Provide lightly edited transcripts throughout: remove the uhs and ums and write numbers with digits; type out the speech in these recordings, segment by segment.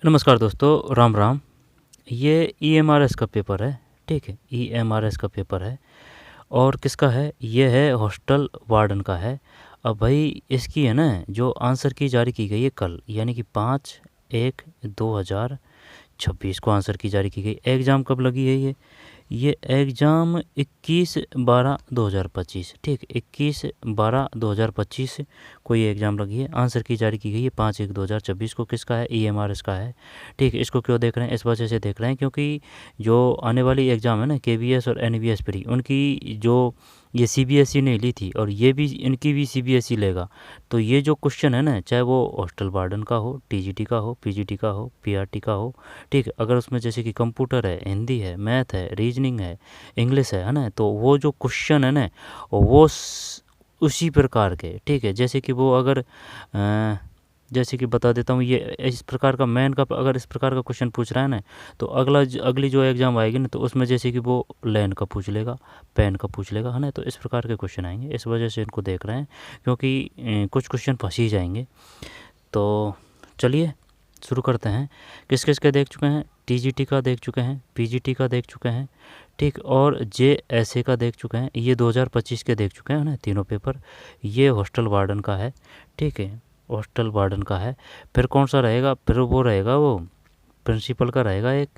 नमस्कार दोस्तों, राम राम। ये ईएमआरएस का पेपर है। ठीक है, ईएमआरएस का पेपर है। और किसका है? ये है हॉस्टल वार्डन का है। अब भाई इसकी है ना, जो आंसर की जारी की गई है कल, यानी कि 5/1/2026 को आंसर की जारी की गई। एग्ज़ाम कब लगी है ये एग्ज़ाम 21/12/2025। ठीक, 21/12/2025 को ये एग्ज़ाम लगी है। आंसर की जारी की गई है 5/1/2026 को। किसका है? ईएमआरएस का है। ठीक, इसको क्यों देख रहे हैं? इस वजह से देख रहे हैं क्योंकि जो आने वाली एग्ज़ाम है ना, केवीएस और एनवीएस प्री, उनकी जो ये सीबीएसई ने ली थी और ये भी इनकी भी सीबीएसई लेगा। तो ये जो क्वेश्चन है ना, चाहे वो हॉस्टल वार्डन का हो, टीजीटी का हो, पीजीटी का हो, पीआरटी का हो, ठीक है, अगर उसमें जैसे कि कंप्यूटर है, हिंदी है, मैथ है, रीजनिंग है, इंग्लिश है ना, तो वो जो क्वेश्चन है ना, वो उसी प्रकार के, ठीक है, जैसे कि वो अगर जैसे कि बता देता हूँ, ये इस प्रकार का मैन का अगर इस प्रकार का क्वेश्चन पूछ रहा है ना, तो अगली जो एग्ज़ाम आएगी ना, तो उसमें जैसे कि वो लैन का पूछ लेगा, पेन का पूछ लेगा, है ना, तो इस प्रकार के क्वेश्चन आएंगे। इस वजह से इनको देख रहे हैं, क्योंकि कुछ क्वेश्चन फंस ही जाएंगे। तो चलिए शुरू करते हैं। किस किस के देख चुके हैं? टीजीटी का देख चुके हैं, पीजीटी का देख चुके हैं, ठीक, और जेएसए का देख चुके हैं। ये 2025 के देख चुके हैं ना, तीनों पेपर। ये हॉस्टल वार्डन का है। ठीक है, हॉस्टल वार्डन का है। फिर कौन सा रहेगा? फिर वो रहेगा, वो प्रिंसिपल का रहेगा एक,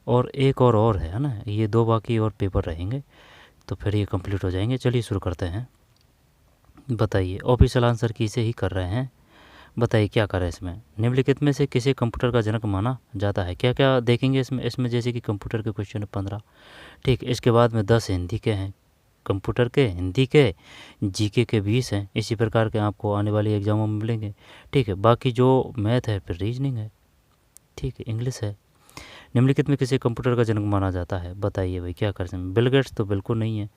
और एक और है ना, ये दो बाकी और पेपर रहेंगे। तो फिर ये कंप्लीट हो जाएंगे। चलिए शुरू करते हैं। बताइए, ऑफिशियल आंसर की से ही कर रहे हैं। बताइए क्या करें इसमें? निम्नलिखित में से किसे कंप्यूटर का जनक माना जाता है? क्या क्या देखेंगे इसमें जैसे कि कंप्यूटर के क्वेश्चन है 15। ठीक, इसके बाद में 10 हिंदी के हैं, कंप्यूटर के, हिंदी के, जीके के 20 हैं। इसी प्रकार के आपको आने वाली एग्जामों में मिलेंगे। ठीक है, बाकी जो मैथ है, फिर रीजनिंग है, ठीक है, इंग्लिश है। निम्नलिखित में किसे कंप्यूटर का जनक माना जाता है? बताइए भाई क्या कर सकते हैं? बिल गेट्स तो बिल्कुल नहीं है।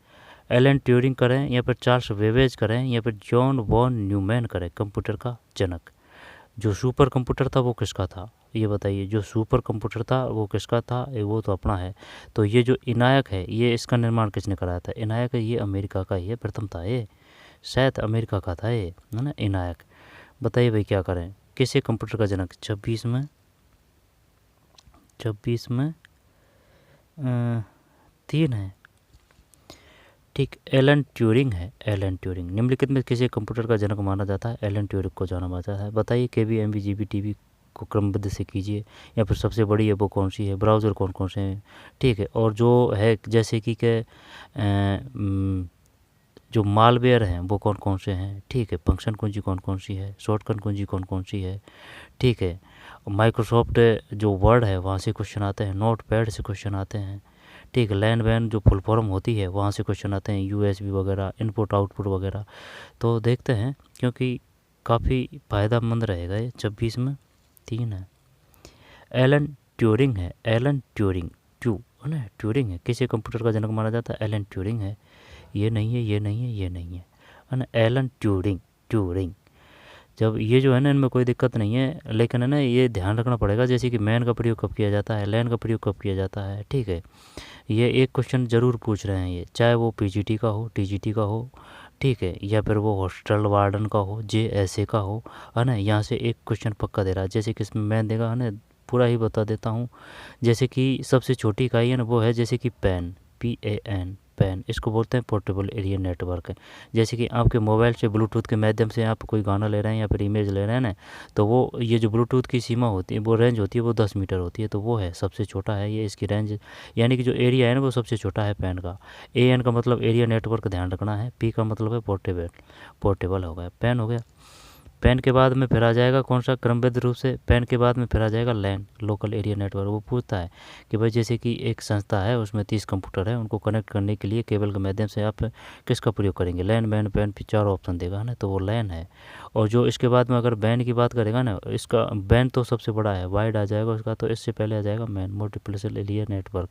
एलन ट्यूरिंग करें, या फिर चार्ल्स वेवेज करें, या फिर जॉन वॉन न्यूमैन करें कंप्यूटर का जनक? जो सुपर कंप्यूटर था वो किसका था? ये बताइए, जो सुपर कंप्यूटर था वो किसका था? वो तो अपना है। तो ये जो इनायक है, ये इसका निर्माण किसने कराया था? इनायक है, ये अमेरिका का ही है, प्रथम था ये, शायद अमेरिका का था ये, है ना, इनायक। बताइए भाई क्या करें? किसे कंप्यूटर का जनक? 26 में 3 है। ठीक, एलन ट्यूरिंग है, एलन ट्यूरिंग। निम्नलिखित में किसे कंप्यूटर का जनक माना जाता है? एलन ट्यूरिंग को जाना जाता है। बताइए, K B M B G B T V को क्रमबद्ध से कीजिए, या फिर सबसे बड़ी है वो कौन सी है? ब्राउज़र कौन कौन से हैं? ठीक है, और जो है जैसे कि जो मालवेयर हैं वो कौन कौन से हैं? ठीक है, फंक्शन कुंजी कौन कौन सी है? शॉर्टकट कुंजी कौन कौन सी है? ठीक है, माइक्रोसॉफ्ट जो वर्ड है वहाँ से क्वेश्चन आते हैं, नोट पैड से क्वेश्चन आते हैं। ठीक है, लैन वैन जो फुल फॉर्म होती है वहाँ से क्वेश्चन आते हैं, यूएसबी वगैरह, इनपुट आउटपुट वगैरह। तो देखते हैं, क्योंकि काफ़ी फ़ायदेमंद रहेगा ये। 26 में 3 है। एलन ट्यूरिंग है, एलन ट्यूरिंग, है ना, ट्यूरिंग है। किसी कंप्यूटर का जनक माना जाता है? एलन ट्यूरिंग है। ये नहीं है, ये नहीं है, ये नहीं है ना, एलन ट्यूरिंग, ट्यूरिंग। जब ये जो है ना, इनमें कोई दिक्कत नहीं है, लेकिन है ना, ये ध्यान रखना पड़ेगा, जैसे कि मैन का प्रयोग कब किया जाता है, लैन का प्रयोग कब किया जाता है। ठीक है, ये एक क्वेश्चन ज़रूर पूछ रहे हैं ये, चाहे वो पीजीटी का हो, टीजीटी का हो, ठीक है, या फिर वो हॉस्टल वार्डन का हो, जेएसए का हो, है ना, यहाँ से एक क्वेश्चन पक्का दे रहा है। जैसे कि इसमें मैन देगा, है ना, पूरा ही बता देता हूँ। जैसे कि सबसे छोटी इकाई है ना, वो है जैसे कि पेन, PAN, पेन। इसको बोलते हैं पोर्टेबल एरिया नेटवर्क। जैसे कि आपके मोबाइल से ब्लूटूथ के माध्यम से आप कोई गाना ले रहे हैं या फिर इमेज ले रहे हैं ना, तो वो ये जो ब्लूटूथ की सीमा होती है, वो रेंज होती है, वो 10 मीटर होती है। तो वो है सबसे छोटा है ये, इसकी रेंज, यानी कि जो एरिया है ना, वो सबसे छोटा है पेन का। AN का मतलब एरिया नेटवर्क, ध्यान रखना है। P का मतलब है पोर्टेबल, पोर्टेबल हो गया, पेन हो गया। पेन के बाद में फिर आ जाएगा कौन सा? क्रमबद्ध रूप से पेन के बाद में फिर आ जाएगा लैन, लोकल एरिया नेटवर्क। वो पूछता है कि भाई जैसे कि एक संस्था है, उसमें 30 कंप्यूटर है, उनको कनेक्ट करने के लिए केबल के माध्यम से आप किसका प्रयोग करेंगे? लैन, मैन, पेन, 4 ऑप्शन देगा ना, तो वो लैन है। और जो इसके बाद में अगर बैन की बात करेगा ना, इसका बैन तो सबसे बड़ा है, वाइड आ जाएगा उसका, तो इससे पहले आ जाएगा मैन, मल्टीप्लेक्स एरिया नेटवर्क।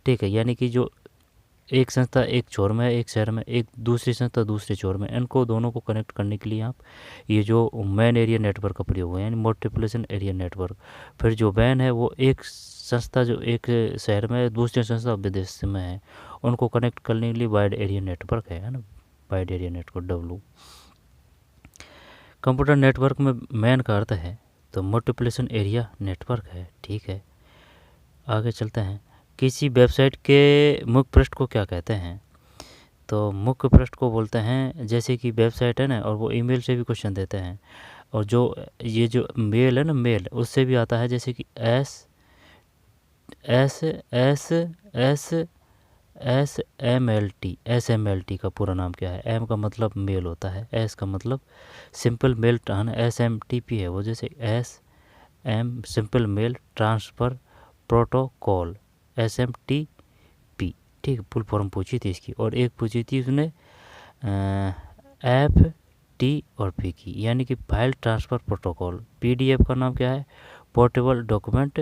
ठीक है, यानी कि जो एक संस्था एक छोर में है, एक शहर में, एक दूसरी संस्था दूसरे छोर में, इनको दोनों को कनेक्ट करने के लिए आप ये जो मैन एरिया नेटवर्क का प्रयोग है, यानी मल्टीप्लेक्शन एरिया नेटवर्क। फिर जो वैन है, वो एक संस्था जो एक शहर में है, दूसरी संस्था विदेश में है, उनको कनेक्ट करने के लिए वाइड एरिया नेटवर्क है ना, wide area network, W। Computer network में मैन का अर्थ है तो मल्टीप्लिकेशन एरिया नेटवर्क है। ठीक है, आगे चलते हैं। किसी वेबसाइट के मुख्य पृष्ठ को क्या कहते हैं? तो मुख्य पृष्ठ को बोलते हैं, जैसे कि वेबसाइट है ना, और वो ईमेल से भी क्वेश्चन देते हैं, और जो ये जो मेल है ना, मेल उससे भी आता है, जैसे कि S S S S S M L T का पूरा नाम क्या है? एम का मतलब मेल होता है, एस का मतलब सिंपल मेल, SMTP है वो, जैसे simple mail transfer protocol, SMTP। ठीक है, फुल फॉर्म पूछी थी इसकी, और एक पूछी थी उसने FTP की, यानी कि फाइल ट्रांसफ़र प्रोटोकॉल। PDF का नाम क्या है? Portable document,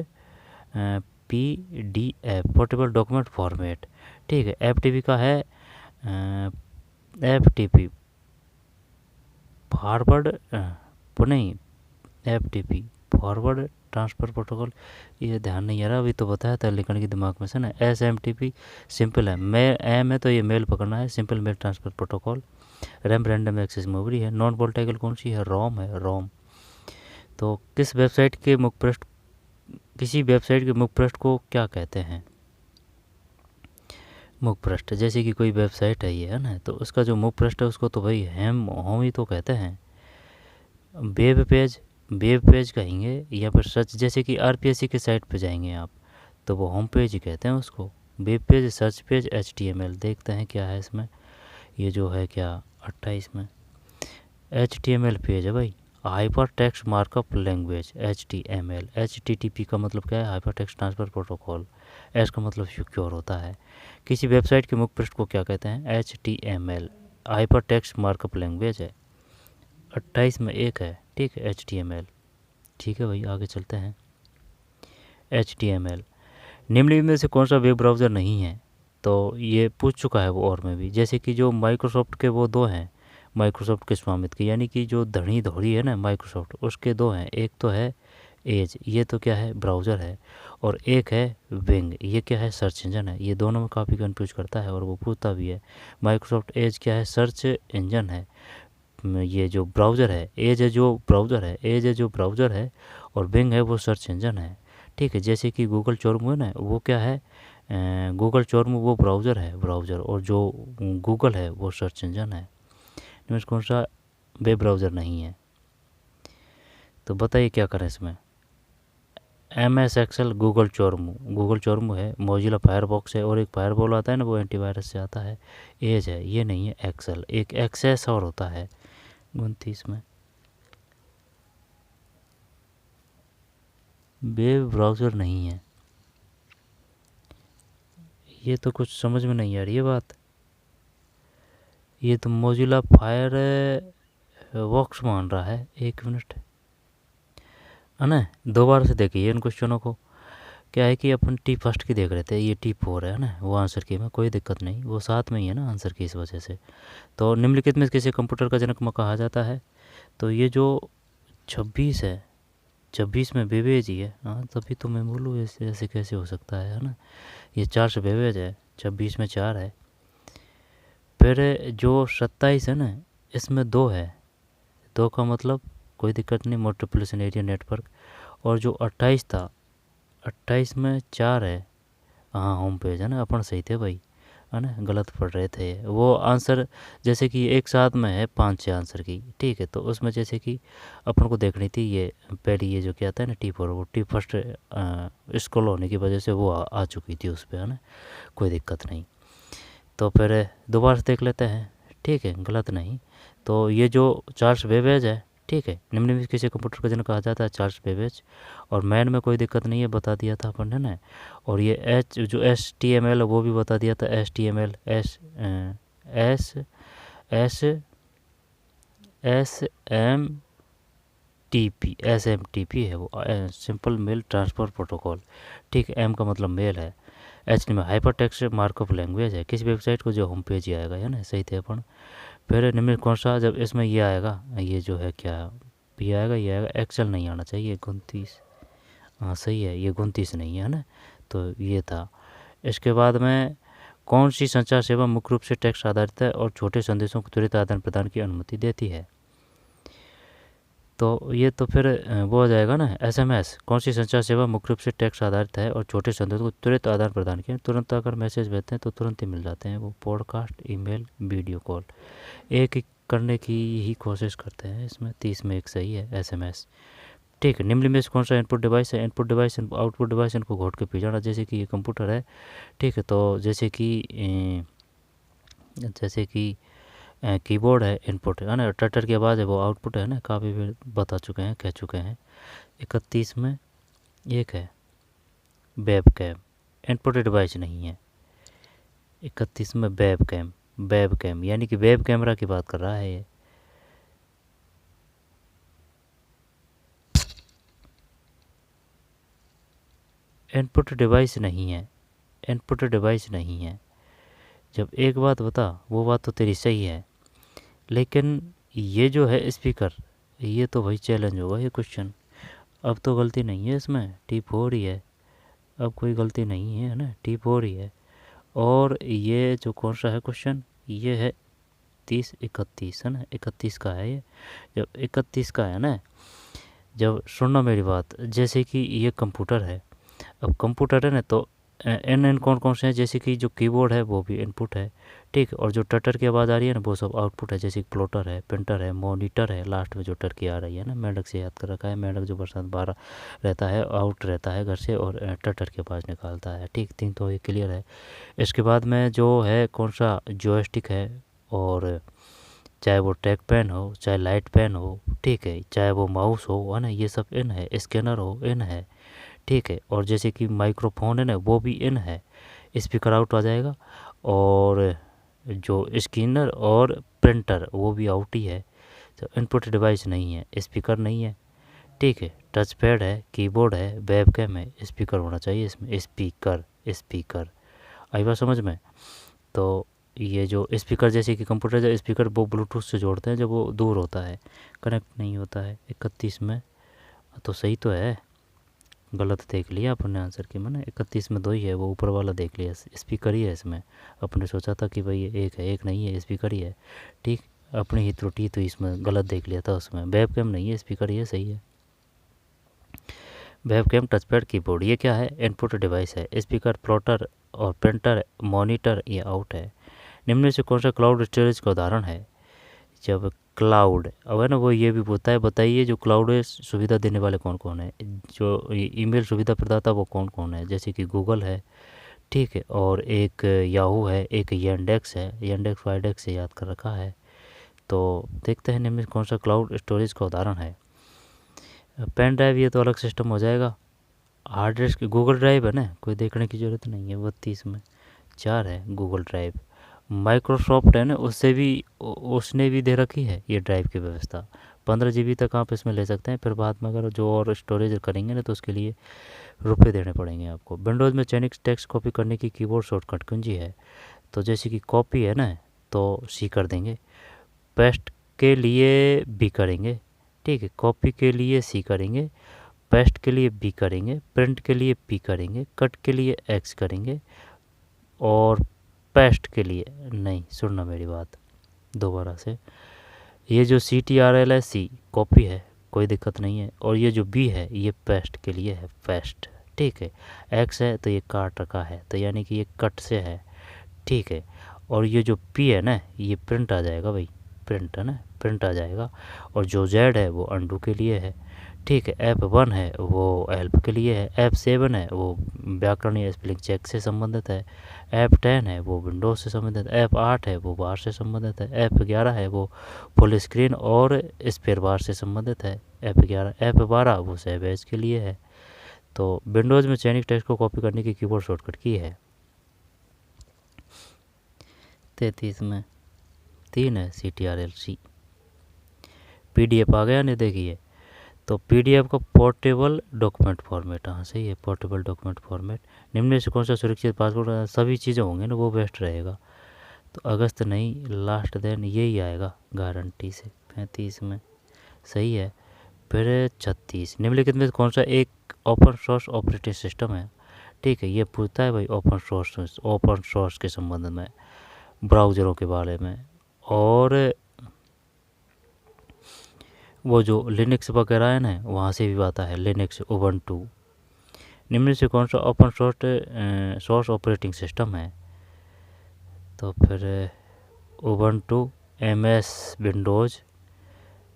PDF portable document format. ठीक है, FTP का है FTP फॉरवर्ड नहीं, FTP फॉरवर्ड ट्रांसफ़र प्रोटोकॉल, ये ध्यान नहीं आ रहा, अभी तो बताया था लिखने के दिमाग में से ना। SMTP सिंपल है, एम है तो ये मेल पकड़ना है, simple mail transfer protocol. RAM random access memory है। नॉन वोलेटाइल कौन सी है? रोम है, रोम। तो किसी वेबसाइट के मुख्य पृष्ठ को क्या कहते हैं? मुख्य पृष्ठ, जैसे कि कोई वेबसाइट है ये, है ना, तो उसका जो मुख्य पृष्ठ है उसको तो भाई होम ही तो कहते हैं। वेब पेज कहेंगे, या फिर सर्च, जैसे कि RPSC के साइट पे जाएंगे आप, तो वो होम पेज ही कहते हैं उसको। Web page, search page, HTML। देखते हैं क्या है इसमें, ये जो है क्या 28 में HTML पेज है भाई, hyper text markup language, HTML। HTTP का मतलब क्या है? Hyper text transfer protocol. S का मतलब सिक्योर होता है। किसी वेबसाइट के मुख्य पृष्ठ को क्या कहते हैं? HTML hyper text markup language है। 28 में एक है, ठीक है, HTML। ठीक है भाई, आगे चलते हैं। HTML निम्नलिखित में से कौन सा वेब ब्राउज़र नहीं है? तो ये पूछ चुका है वो और में भी, जैसे कि जो माइक्रोसॉफ्ट के वो दो हैं, माइक्रोसॉफ्ट के स्वामित्व के, यानी कि जो धनी धोरी है ना माइक्रोसॉफ्ट, उसके दो हैं। एक तो है एज, ये तो क्या है? ब्राउज़र है। और एक है विंग, ये क्या है? सर्च इंजन है। ये दोनों में काफ़ी कंफ्यूज करता है और वो पूछता भी है। माइक्रोसॉफ्ट एज क्या है? सर्च इंजन है। ये जो ब्राउज़र है, एज है जो ब्राउज़र है, और विंग है वो सर्च इंजन है। ठीक है, जैसे कि गूगल चोरमू है ना, वो क्या है? गूगल चोरमू वो ब्राउज़र है, और जो गूगल है वो सर्च इंजन है। इनमें कौन सा वेब ब्राउज़र नहीं है? तो बताइए क्या करें इसमें। MS एक्सेल, गूगल चोरमू है। मोजिला फायरफॉक्स है, और एक फायरवॉल आता है ना, वो एंटीवायरस से आता है। एज है, ये नहीं है एक्सेल। एक एक्सेस और होता है 29 में। वेब ब्राउज़र नहीं है, ये तो कुछ समझ में नहीं आ रही है बात। ये तो मोजिला फायर वॉक्स मान रहा है। एक मिनट, है ना, दोबारा से देखिए इन क्वेश्चनों को। क्या है कि अपन T1 की देख रहे थे, ये T4 है ना, वो आंसर की में कोई दिक्कत नहीं, वो साथ में ही है ना आंसर की, इस वजह से। तो निम्नलिखित में किसी कंप्यूटर का जनक कहा जाता है? तो ये जो 26 है, 26 में बेबेज ही है। हाँ, तभी तो मैं बोलूँ ऐसे कैसे हो सकता है ना। ये 4 से बेबेज है, 26 में 4 है। फिर जो 27 है ना, इसमें 2 है। 2 का मतलब कोई दिक्कत नहीं, मल्टीप्लिकेशन एरिया नेटवर्क। और जो 28 था, 28 में 4 है। हाँ, होम पेज है ना, अपन सही थे भाई, है ना, गलत पढ़ रहे थे। वो आंसर जैसे कि एक साथ में है 5-6 आंसर की, ठीक है, तो उसमें जैसे कि अपन को देखनी थी ये पहली, ये जो क्या आता है ना T4, वो T1 स्क्रॉल होने की वजह से वो आ चुकी थी उस पर, है ना, कोई दिक्कत नहीं। तो फिर दोबारा से देख लेते हैं, ठीक है, गलत नहीं। तो ये जो चार्ल्स बेबेज है, ठीक है, निम्नलिखित किसी कंप्यूटर का जनक कहा जाता है? Charles Babbage. और मैन में कोई दिक्कत नहीं है, बता दिया था अपन, है ना। और ये जो HTML है वो भी बता दिया था। HTML SMTP है वो, सिंपल मेल ट्रांसफ़र प्रोटोकॉल। ठीक है, M का मतलब मेल है। HTML hyper text markup language है। किसी वेबसाइट को जो होम पेज ही आएगा, है ना, सही थे अपन। फिर निम्न कौन सा, जब इसमें ये आएगा, ये जो है क्या ये आएगा, एक्सेल नहीं आना चाहिए। 29, हाँ सही है, ये 29 नहीं है ना, तो ये था। इसके बाद में कौन सी संचार सेवा मुख्य रूप से टेक्स्ट आधारित है और छोटे संदेशों को त्वरित आदान प्रदान की अनुमति देती है? तो ये तो फिर वो हो जाएगा ना। एसएमएस कौन सी संचार सेवा मुख्य रूप से टेक्स्ट आधारित है और छोटे संदेशों को तुरंत आदान प्रदान किया, तुरंत अगर मैसेज भेजते हैं तो तुरंत ही मिल जाते हैं वो। पॉडकास्ट, ईमेल, वीडियो कॉल, एक एक करने की ही कोशिश करते हैं इसमें। 30 में एक सही है एसएमएस। ठीक है, निम्न में से कौन सा इनपुट डिवाइस है? इनपुट डिवाइस आउटपुट डिवाइस, इनको घोट के पी जाना। जैसे कि ये कंप्यूटर है, ठीक है, तो जैसे कि कीबोर्ड है इनपुट है ना, टटर की आवाज़ है वो आउटपुट है ना, काफ़ी भी बता चुके हैं, कह चुके हैं। 31 में एक है वेब कैम, इनपुट डिवाइस नहीं है। 31 में वेब कैम, वेब कैम यानी कि वेब कैमरा की बात कर रहा है ये। इनपुट डिवाइस नहीं है, इनपुट डिवाइस नहीं है। जब एक बात बता, वो बात तो तेरी सही है, लेकिन ये जो है स्पीकर, ये तो भाई चैलेंज होगा ये क्वेश्चन। अब तो गलती नहीं है इसमें, टिप हो रही है, अब कोई गलती नहीं है ना, टिप हो रही है। और ये जो कौन सा है क्वेश्चन, ये है 30-31 है ना, 31 का है ये। जब 31 का है ना, जब सुनना मेरी बात, जैसे कि ये कंप्यूटर है, अब कंप्यूटर है ना, तो एन कौन कौन से हैं? जैसे कि जो कीबोर्ड है वो भी इनपुट है, ठीक है, और जो टटर की आवाज़ आ रही है ना वो सब आउटपुट है। जैसे कि प्लॉटर है, प्रिंटर है, मॉनिटर है, लास्ट में जो टर की आ रही है ना, मेंढक से याद कर रखा है, मेंढक जो बरसात बाहर रहता है, आउट रहता है घर से और टटर की आवाज़ निकालता है, ठीक। 3 तो ये क्लियर है। इसके बाद में जो है कौन सा, जॉयस्टिक है, और चाहे वो ट्रैक पेन हो, चाहे लाइट पेन हो, ठीक है, चाहे वो माउस हो, है ना, ये सब इन है। स्कैनर हो, इन है, ठीक है। और जैसे कि माइक्रोफोन है ना, वो भी इन है। स्पीकर आउट आ जाएगा, और जो स्कैनर और प्रिंटर वो भी आउट ही है। तो इनपुट डिवाइस नहीं है, स्पीकर नहीं है, ठीक है। टच पैड है, कीबोर्ड है, वेबकैम है, स्पीकर होना चाहिए इसमें, स्पीकर, स्पीकर। आई बात समझ में? तो ये जो स्पीकर, जैसे कि कंप्यूटर जो स्पीकर वो ब्लूटूथ से जोड़ते हैं जब वो दूर होता है, कनेक्ट नहीं होता है। 31 में तो सही तो है, गलत देख लिया अपने आंसर की मैंने। 31 में 2 ही है, वो ऊपर वाला देख लिया, स्पीकर ही है इसमें। अपने सोचा था कि भाई ये एक है, एक नहीं है, स्पीकर ही है, ठीक। अपनी ही त्रुटि तो इसमें गलत देख लिया था उसमें। वेबकैम नहीं है, स्पीकर ही है, सही है। वेबकैम, टचपैड, कीबोर्ड, ये क्या है? इनपुट डिवाइस है। स्पीकर, प्लॉटर और प्रिंटर, मॉनिटर, ये आउट है। निम्न में से कौन सा क्लाउड स्टोरेज का उदाहरण है? जब क्लाउड अब है ना, वो ये भी बोलता है, बताइए जो क्लाउड सुविधा देने वाले कौन कौन है, जो ईमेल सुविधा प्रदाता वो कौन कौन है? जैसे कि गूगल है, ठीक है, और एक याहू है, एक येंडेक्स है, येंडेक्स वाइडेक्स से याद कर रखा है। तो देखते हैं निम्न में कौन सा क्लाउड स्टोरेज का उदाहरण है। पेन ड्राइव, ये तो अलग सिस्टम हो जाएगा। हार्ड डिस्क, गूगल ड्राइव है ना, कोई देखने की ज़रूरत नहीं है। 32 में 4 है गूगल ड्राइव। माइक्रोसॉफ्ट है ना, उसने भी दे रखी है ये ड्राइव की व्यवस्था। 15 GB तक आप इसमें ले सकते हैं, फिर बाद में अगर जो और स्टोरेज करेंगे ना तो उसके लिए रुपए देने पड़ेंगे आपको। विंडोज़ में चयनित टेक्स्ट कॉपी करने की कीबोर्ड शॉर्टकट कुंजी है। तो जैसे कि कॉपी है ना, तो सी कर देंगे, पेस्ट के लिए बी करेंगे, ठीक है, कॉपी के लिए सी करेंगे, पेस्ट के लिए बी करेंगे, प्रिंट के लिए पी करेंगे, कट के लिए एक्स करेंगे, और पेस्ट के लिए नहीं। सुनना मेरी बात दोबारा से, ये जो CTRL है, सी कॉपी है, कोई दिक्कत नहीं है, और ये जो बी है ये पेस्ट के लिए है, पेस्ट, ठीक है। एक्स है तो ये काट रखा है, तो यानी कि ये कट से है, ठीक है। और ये जो पी है ना, ये प्रिंट आ जाएगा भाई, प्रिंट है ना, प्रिंट आ जाएगा। और जो जेड है वो अंडू के लिए है, ठीक है। F1 है वो हेल्प के लिए है, F7 है वो व्याकरण या स्पेलिंग चेक से संबंधित है, F10 है वो विंडोज से संबंधित है, F8 है वो बार से संबंधित है, F11 है वो फुल स्क्रीन और स्पेयर बार से संबंधित है, F12 वो सैवेज के लिए है। तो विंडोज़ में चयनित टेक्स्ट को कॉपी करने की कीबोर्ड शॉर्टकट की है। 33 में 3 है, CTRL C। PDF आ गया नहीं, देखिए, तो PDF का पोर्टेबल डॉक्यूमेंट फॉर्मेट, हाँ सही है, पोर्टेबल डॉक्यूमेंट फॉर्मेट। निम्न में से कौन सा सुरक्षित पासवर्ड, सभी चीज़ें होंगे ना, वो बेस्ट रहेगा। तो अगस्त नहीं, लास्ट दिन यही आएगा गारंटी से। 35 में सही है। फिर 36, निम्नलिखित में कौन सा एक ओपन सोर्स ऑपरेटिंग सिस्टम है? ठीक है, ये पूछता है भाई ओपन सोर्स के संबंध में, ब्राउज़रों के बारे में। और वो जो लिनक्स वगैरह है ना, वहाँ से भी आता है लिनक्स, उबंटू। निम्न से कौन सा ओपन सोर्स ऑपरेटिंग सिस्टम है? तो फिर Ubuntu, MS Windows,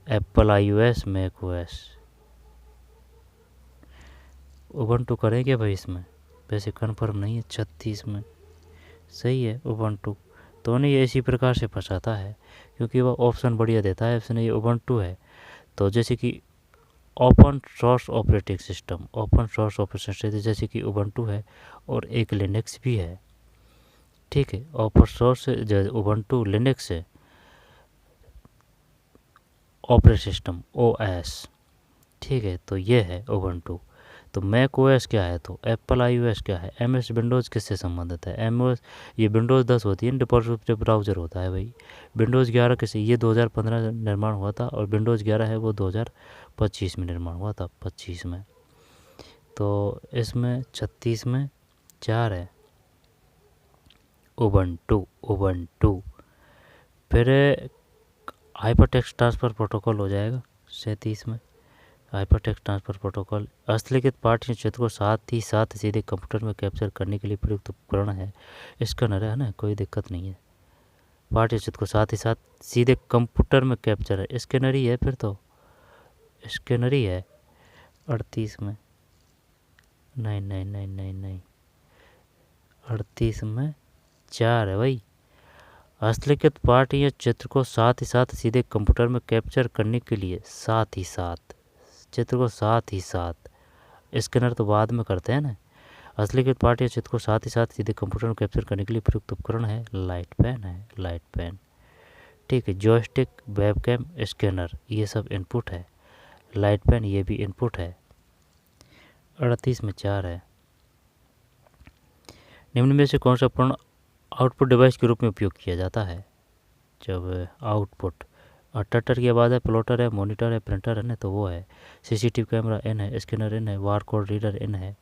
Apple iOS, Mac OS। Ubuntu करेंगे भाई इसमें, वैसे कन्फर्म नहीं है। 36 में सही है उबंटू। तो नहीं, ये इसी प्रकार से फंसाता है, क्योंकि वह ऑप्शन बढ़िया देता है। इसने ये उबंटू है, तो जैसे कि open source operating system, open source operating system जैसे कि उबंटू है और एक लिनक्स भी है। ठीक है, ओपन सोर्स उबंटू लिनक्स है, ऑपरेटिंग सिस्टम OS। ठीक है, तो ये है उबंटू। तो मैक OS क्या है? तो एप्पल iOS क्या है? MS विंडोज़ किससे संबंधित है? MS ये विंडोज़ 10 होती है, डिफ़ॉल्ट ब्राउज़र होता है भाई। विंडोज़ 11 किसे, ये 2015 निर्माण हुआ था, और विंडोज़ 11 है वो 2025 में निर्माण हुआ था, 25 में। तो इसमें 36 में 4 है उबंटू। फिर हाइपर टेक्स्ट ट्रांसफ़र प्रोटोकॉल हो जाएगा 37 में। हाइपर टेक्स्ट ट्रांसफ़र प्रोटोकॉल हस्तलिखित पाठ या चित्र को साथ ही साथ सीधे कंप्यूटर में कैप्चर करने के लिए प्रयुक्त उपकरण है। स्कैनर है ना, कोई दिक्कत नहीं है। पाठ या चित्र को साथ ही साथ सीधे कंप्यूटर में कैप्चर है, स्कैनर ही है, फिर तो स्कैनर ही है। 38 में नहीं 38 में 4 है भाई। हस्तलिखित पाठ या चित्र को साथ ही साथ सीधे कंप्यूटर में कैप्चर करने के लिए, साथ ही साथ चित्र को साथ ही साथ, स्कैनर तो बाद में करते हैं ना। हस्तलिखित पाठ या चित्र को साथ ही साथ सीधे कंप्यूटर में कैप्चर करने के लिए प्रयुक्त उपकरण है लाइट पेन। ठीक है, जॉयस्टिक, वेबकैम, स्कैनर ये सब इनपुट है। लाइट पेन ये भी इनपुट है। 38 में 4 है। निम्न में से कौन सा उपकरण आउटपुट डिवाइस के रूप में उपयोग किया जाता है? जब आउटपुट टटर की आवाज़ है, प्लॉटर है, मॉनिटर है, प्रिंटर है ना, तो वो है CCTV कैमरा N है, स्कैनर N है, बारकोड रीडर N है।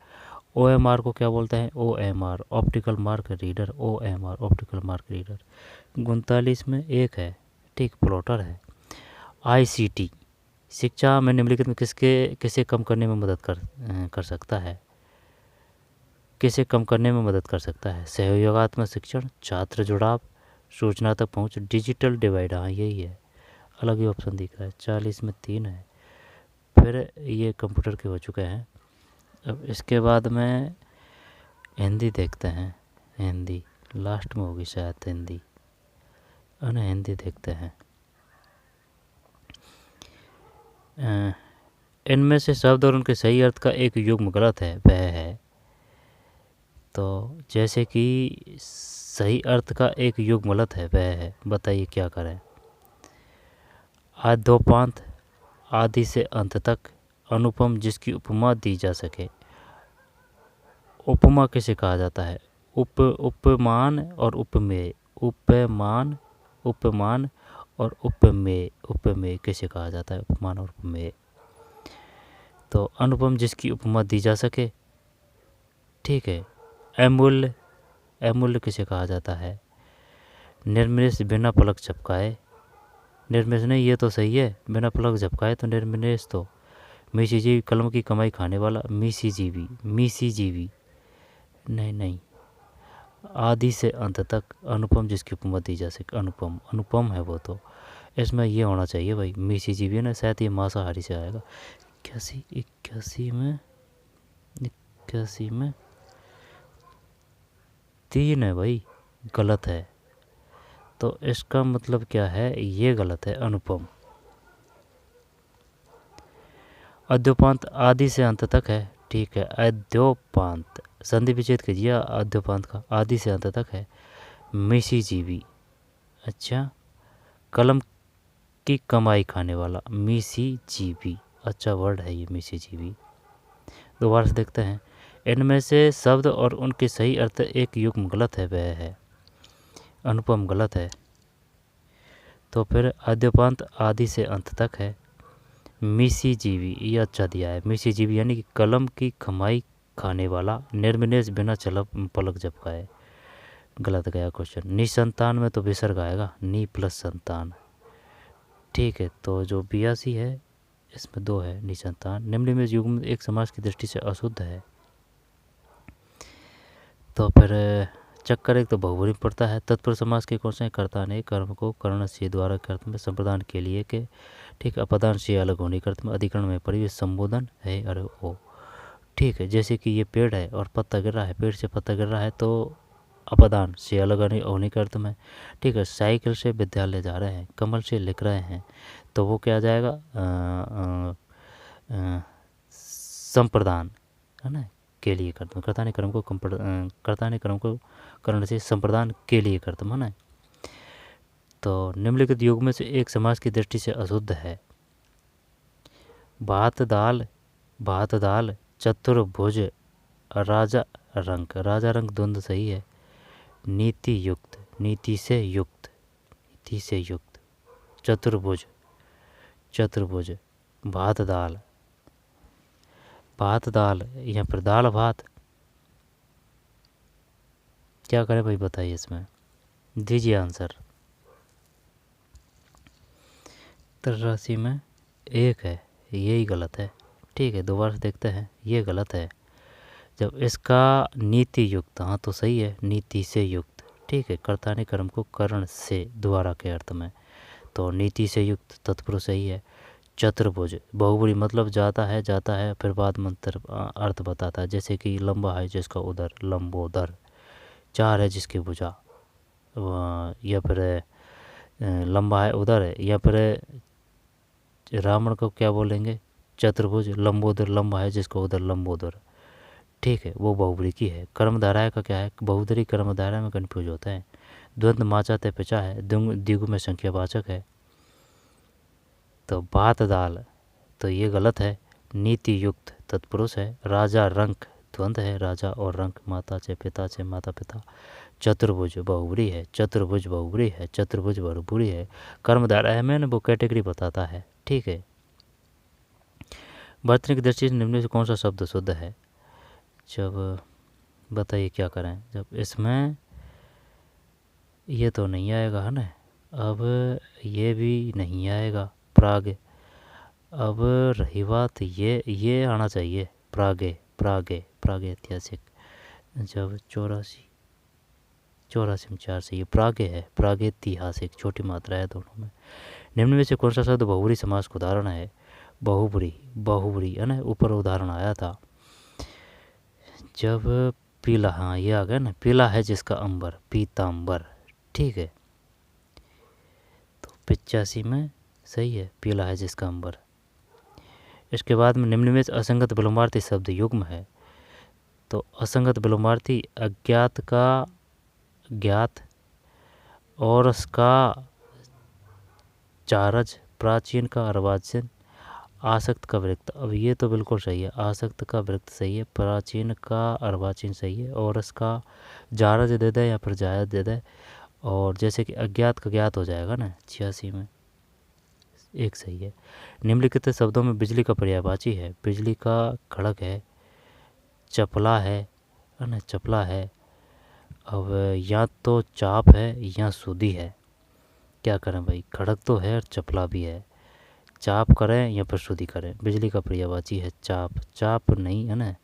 OMR को क्या बोलते हैं? OMR optical mark reader, OMR optical mark reader. 39 में 1 है। ठीक, प्लॉटर है। ICT शिक्षा में निम्नलिखित में किसे कम करने में मदद कर सकता है? किसे कम करने में मदद कर सकता है? सहयोगात्मक शिक्षण, छात्र जुड़ाव, सूचना तक पहुँच, डिजिटल डिवाइड। हाँ यही है, अलग ही ऑप्शन दिख रहा है। 40 में 3 है। फिर ये कंप्यूटर के हो चुके हैं। अब इसके बाद में हिंदी देखते हैं। हिंदी लास्ट में होगी शायद, हिंदी हिंदी देखते हैं। इनमें से शब्द और उनके सही अर्थ का एक युग्म गलत है, वह है। तो जैसे कि सही अर्थ का एक युग्म गलत है, वह है, बताइए क्या करें? आद्योपांत, आदि से अंत तक, अनुपम जिसकी उपमा दी जा सके। उपमा किसे कहा जाता है? उपमान और उपमेय। उपमान और उपमेय किसे कहा जाता है? उपमान और उपमेय। तो अनुपम जिसकी उपमा दी जा सके। ठीक है, अमूल्य किसे कहा जाता है? निर्मलेश बिना पलक झपकाए। निर्मलेश नहीं, ये तो सही है, बिना पलक झपकाए तो निर्मलेश। तो मीसीजीवी कलम की कमाई खाने वाला, मीसीजीवी नहीं। आदि से अंत तक, अनुपम जिसकी उपमा दी जा सके। अनुपम है वो, तो इसमें ये होना चाहिए भाई, मीसीजीवी ना, शायद ये मांसाहारी से आएगा। 81 में 3 है भाई, गलत है। तो इसका मतलब क्या है? ये गलत है, अनुपम। अद्योपांत आदि से अंत तक है। ठीक है, अद्योपांत संधि विच्छेद कीजिए अद्योपांत का, आदि से अंत तक है। मीसीजीवी, अच्छा, कलम की कमाई खाने वाला, मीसीजीवी, अच्छा वर्ड है ये मीसीजीवी। दोबारा से देखते हैं। इनमें से शब्द और उनके सही अर्थ एक युग्म गलत है, वह है। अनुपम गलत है। तो फिर आद्योपांत आदि से अंत तक है। मीसीजीवी ये अच्छा दिया है, मीसीजीवी यानी कि कलम की कमाई खाने वाला, निर्मलेश बिना पलक झपकाए। गलत गया क्वेश्चन। निसंतान में तो विसर्ग आएगा, नी प्लस संतान। ठीक है, तो जो 82 है इसमें 2 है निसंतान। निम्न में युग्म एक समास की दृष्टि से अशुद्ध है। तो फिर चक्कर एक तो बहुवरी पड़ता है। तत्पुरुष समास के कौन से कर्ता ने कर्म को कर्ण से द्वारा कर्त में संप्रदान के लिए के ठीक अपदान से अलग होने कर्त में अधिकरण में परिवेश संबोधन है। अरे ओ ठीक है, जैसे कि ये पेड़ है और पत्ता गिर रहा है, पेड़ से पत्ता गिर रहा है तो अपदान से अलग होने के अर्थ में। ठीक है, साइकिल से विद्यालय जा रहे हैं, कमल से लिख रहे हैं, तो वो क्या जाएगा संप्रदान है ना के लिए कर्तम। कर्ता ने कर्म को कर्ता ने कर्म को कर्ण से संप्रदान के लिए कर्तम है ना। तो निम्नलिखित युग में से एक समाज की दृष्टि से अशुद्ध है। भात दाल चतुर्भुज राजा रंग। राजा रंग द्वंद्व सही है। नीति युक्त, नीति से युक्त, नीति से युक्त। चतुर्भुज, चतुर्भुज। भात दाल यहाँ पर दाल भात। क्या करें भाई बताइए, इसमें दीजिए आंसर। उत्तर राशि में 1 है, यही गलत है। ठीक है, दोबारा से देखते हैं, ये गलत है। जब इसका नीति युक्त, हाँ तो सही है, नीति से युक्त। ठीक है, कर्ता ने कर्म को कर्ण से द्वारा के अर्थ में, तो नीति से युक्त तत्पुरुष सही है। चतुर्भुज बहुबरी मतलब जाता है फिर बाद में अर्थ बताता है, जैसे कि लंबा है जिसका उदर, लंबोदर। 4 है जिसकी भुजा, या फिर लंबा है उदर है, या फिर रावण को क्या बोलेंगे, चतुर्भुज। लंबोदर लंबा है जिसका उदर, लंबोदर। ठीक है, वो बहुबरी की है। कर्मधाराय का क्या है, बहुदरी कर्मधाराय में कन्फ्यूज होता है। द्वंद्व माचा ते पिचा है, द्विगु में संख्यावाचक है। तो भात दाल, तो ये गलत है। नीति युक्त तत्पुरुष है। राजा रंक द्वंद्व है, राजा और रंक, माता से पिता से माता पिता। चतुर्भुज बहुबरी है, चतुर्भुज बहुबरी है, चतुर्भुज बहुबरी है। कर्मधारा है, मैंने वो कैटेगरी बताता है। ठीक है, वर्तनी की दृष्टि से निम्न से कौन सा शब्द शुद्ध है। जब बताइए क्या करें, जब इसमें ये तो नहीं आएगा है ना, अब ये भी नहीं आएगा, प्राग। अब रही बात ये आना चाहिए, प्रागे प्रागे प्रागे ऐतिहासिक। जब 84 में 4 से ये प्रागे है, प्रागैतिहासिक, छोटी मात्रा है दोनों में। निम्न में से कौन सा शब्द बहुबरी समास का उदाहरण है। बहुबरी है ना, ऊपर उदाहरण आया था। जब पीला, हाँ ये आ गया ना, पीला है जिसका अंबर, पीतांबर। ठीक है, तो 85 में सही है, पीला है जिसका अंबर। इसके बाद में निम्न में असंगत विलोमार्थी शब्द युग्म है। तो असंगत विलोमार्थी अज्ञात का ज्ञात, और उसका चारज, प्राचीन का अर्वाचीन, आसक्त का वृत्त। अब ये तो बिल्कुल सही है, आसक्त का वृत्त सही है, प्राचीन का अर्वाचीन सही है, और उसका जारज दे दे या फिर जायज दे दे। और जैसे कि अज्ञात का ज्ञात हो जाएगा ना, 86 में 1 सही है। निम्नलिखित शब्दों में बिजली का पर्यायवाची है। बिजली का खड़क है, चपला है ना, चपला है। अब या तो चाप है या सूदी है, क्या करें भाई, खड़क तो है और चपला भी है। चाप करें या फिर सूदी करें। बिजली का पर्यायवाची है चाप, चाप नहीं है ना।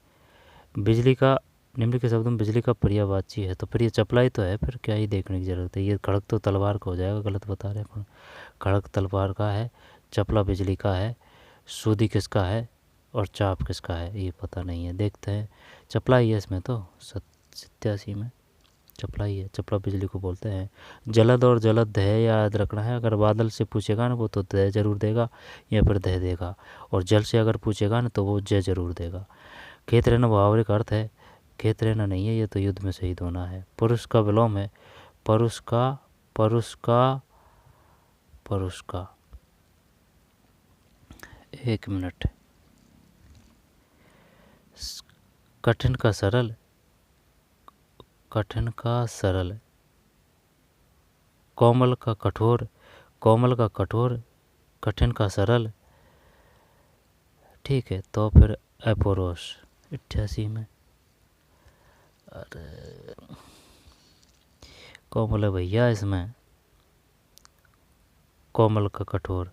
बिजली का निम्नलिखित शब्दों में बिजली का पर्यायवाची है, तो फिर ये चपला ही तो है, फिर क्या ही देखने की ज़रूरत है। ये खड़क तो तलवार का हो जाएगा, गलत बता रहे हैं। खड़क तलवार का है, चपला बिजली का है, सूदी किसका है और चाप किसका है ये पता नहीं है। देखते हैं, चपला ही है इसमें तो। 87 में चपला ही है, चपला बिजली को बोलते हैं। जलद और जलद दह याद रखना है। अगर बादल से पूछेगा ना वो तो दह जरूर देगा या फिर दह देगा, और जल से अगर पूछेगा ना तो वो जय जरूर देगा। खेत रहना व्यावहारिक अर्थ है, खेत रहना नहीं है, ये तो युद्ध में शहीद होना है। पुरुष का विलोम है, परुष का परुष का परुष का। 1 मिनट। कठिन का सरल, कठिन का सरल। कोमल का कठोर, कोमल का कठोर, कठिन का सरल। ठीक है, तो फिर अपोरोस 88 में। अरे कोमल है भैया, इसमें कोमल का कठोर।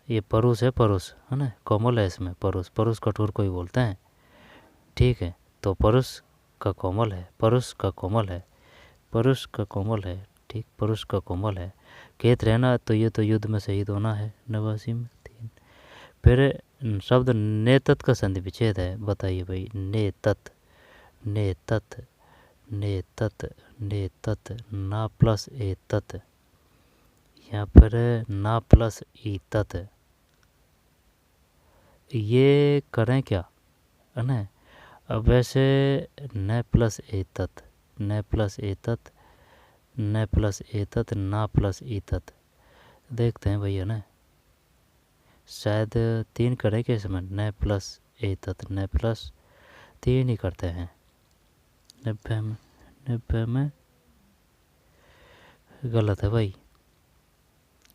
ये परुष है, परुष है ना, कोमल है इसमें, परुष, परुष कठोर को ही बोलते हैं। ठीक है, तो परुष का कोमल है, परुष का कोमल है, परुष का कोमल है। ठीक, परुष का कोमल है। खेत रहना, तो ये तो युद्ध में शहीद होना है, 89 में 3। फिर शब्द नेतत का संधि विच्छेद है, बताइए भाई। नेतत, नेतत, नेतत, नेतत, ना प्लस ए तत, यहाँ पर ना प्लस ई तत। ये करें क्या, है ना। अब वैसे न प्लस ए तत, न प्लस ए तत, न प्लस ए तत, ना प्लस ई तत, देखते हैं भैया ना। शायद 3 करें क्या इसमें, न प्लस ए तत, न प्लस 3 ही करते हैं। 90 में गलत है भाई,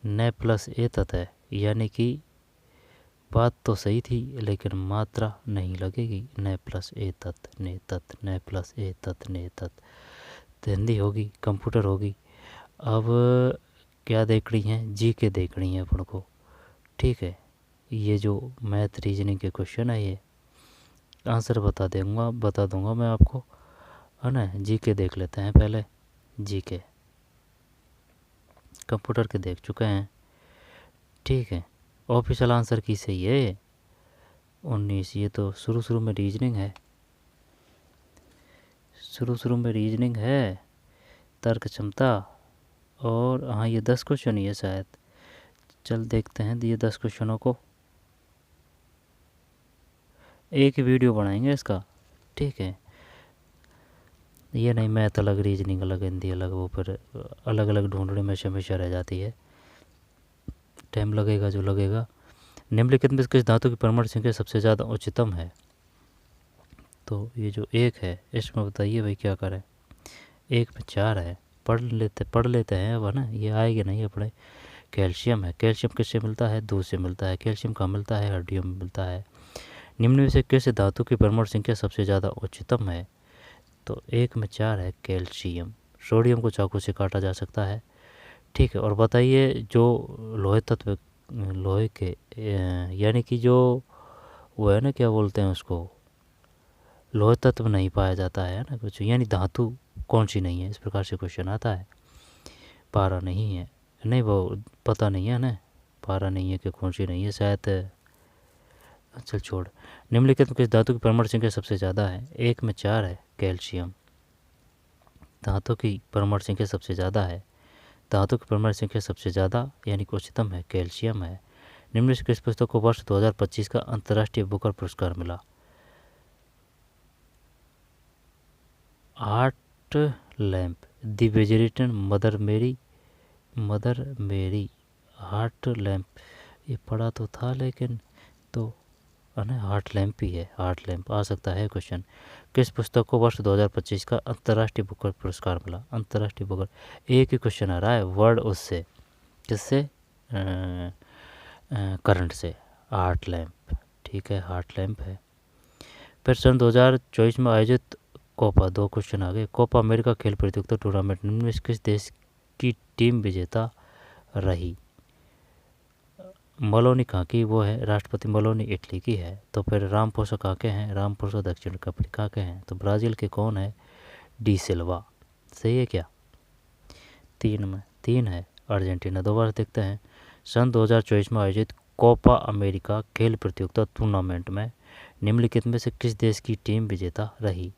न प्लस ए तत है, यानी कि बात तो सही थी लेकिन मात्रा नहीं लगेगी। न प्लस ए तत, ने तत, न प्लस ए तत, ने तत। तो हिंदी होगी, कंप्यूटर होगी। अब क्या देख रही हैं, जी के देख रही हैं अपन को। ठीक है, ये जो मैथ रीजनिंग के क्वेश्चन है, ये आंसर बता दूंगा मैं आपको, है ना। जी के देख लेते हैं पहले। जी के कंप्यूटर के देख चुके हैं। ठीक है, ऑफिशियल आंसर की सही है 19। ये तो शुरू में रीजनिंग है, शुरू में रीजनिंग है, तर्क क्षमता। और हाँ, ये 10 क्वेश्चन ही है शायद। चल देखते हैं ये 10 क्वेश्चनों को, एक वीडियो बनाएंगे इसका। ठीक है, ये नहीं मैथ अलग, रीजनिंग अलग, हिंदी अलग, वो फिर अलग अलग ढूंढने में हमेशा रह जाती है, टाइम लगेगा जो लगेगा। निम्नलिखित में किस धातु की परमाणु संख्या सबसे ज़्यादा उच्चतम है। तो ये जो 1 है, इसमें बताइए भाई क्या करें। 1 में 4 है, पढ़ लेते हैं अब, है ना। ये आएगा नहीं अपने। कैल्शियम है, कैल्शियम किससे मिलता है, दूध से मिलता है। कैल्शियम कहाँ मिलता है, हड्डियों में मिलता है। निम्न में से किस धातु की परमाणु संख्या सबसे ज़्यादा उच्चतम है। तो 1 में 4 है, कैल्शियम। सोडियम को चाकू से काटा जा सकता है। ठीक है, और बताइए जो लोहे तत्व, लोहे के यानी कि जो वो है ना, क्या बोलते हैं उसको, लोहे तत्व नहीं पाया जाता है ना कुछ, यानी धातु कौन सी नहीं है, इस प्रकार से क्वेश्चन आता है। पारा नहीं है, नहीं वो पता नहीं है ना, पारा नहीं है कि कौन सी नहीं है शायद। चल छोड़। निम्नलिखित में किस धातु की परमाणु संख्या सबसे ज़्यादा है। 1 में 4 है, कैल्शियम। धातु की परमाणु संख्या सबसे ज़्यादा है, धातु की परमाणु संख्या सबसे ज़्यादा यानी कि उच्चतम है, कैल्शियम है। निम्न से किस पुस्तक को वर्ष 2025 का अंतर्राष्ट्रीय बुकर पुरस्कार मिला। Art lamp, the vegetarian mother मेरी, हार्ट लैम्प। ये पढ़ा तो था लेकिन, तो है ना, हार्ट लैम्प ही है, हार्ट लैम्प आ सकता है क्वेश्चन। किस पुस्तक को वर्ष 2025 का अंतर्राष्ट्रीय बुकर पुरस्कार मिला। अंतर्राष्ट्रीय बुकर, एक ही क्वेश्चन आ रहा है वर्ड उससे, किससे, करंट से, हार्ट लैम्प। ठीक है, हार्ट लैम्प है। फिर सन 2024 में आयोजित कोपा, 2 क्वेश्चन आ गए। कोपा अमेरिका खेल प्रतियोगिता टूर्नामेंट निम्न में किस देश की टीम विजेता रही। मलोनी कहाँ की, वो है राष्ट्रपति मलोनी, इटली की है। तो फिर रामपोसा कहाँ के हैं, रामपोसा दक्षिण अफ्रीका के हैं। तो ब्राज़ील के कौन है, डी सिल्वा। सही है क्या। 3 में 3 है, अर्जेंटीना। दोबारा देखते हैं। सन 2024 में आयोजित कोपा अमेरिका खेल प्रतियोगिता टूर्नामेंट में निम्नलिखित में से किस देश की टीम विजेता रही।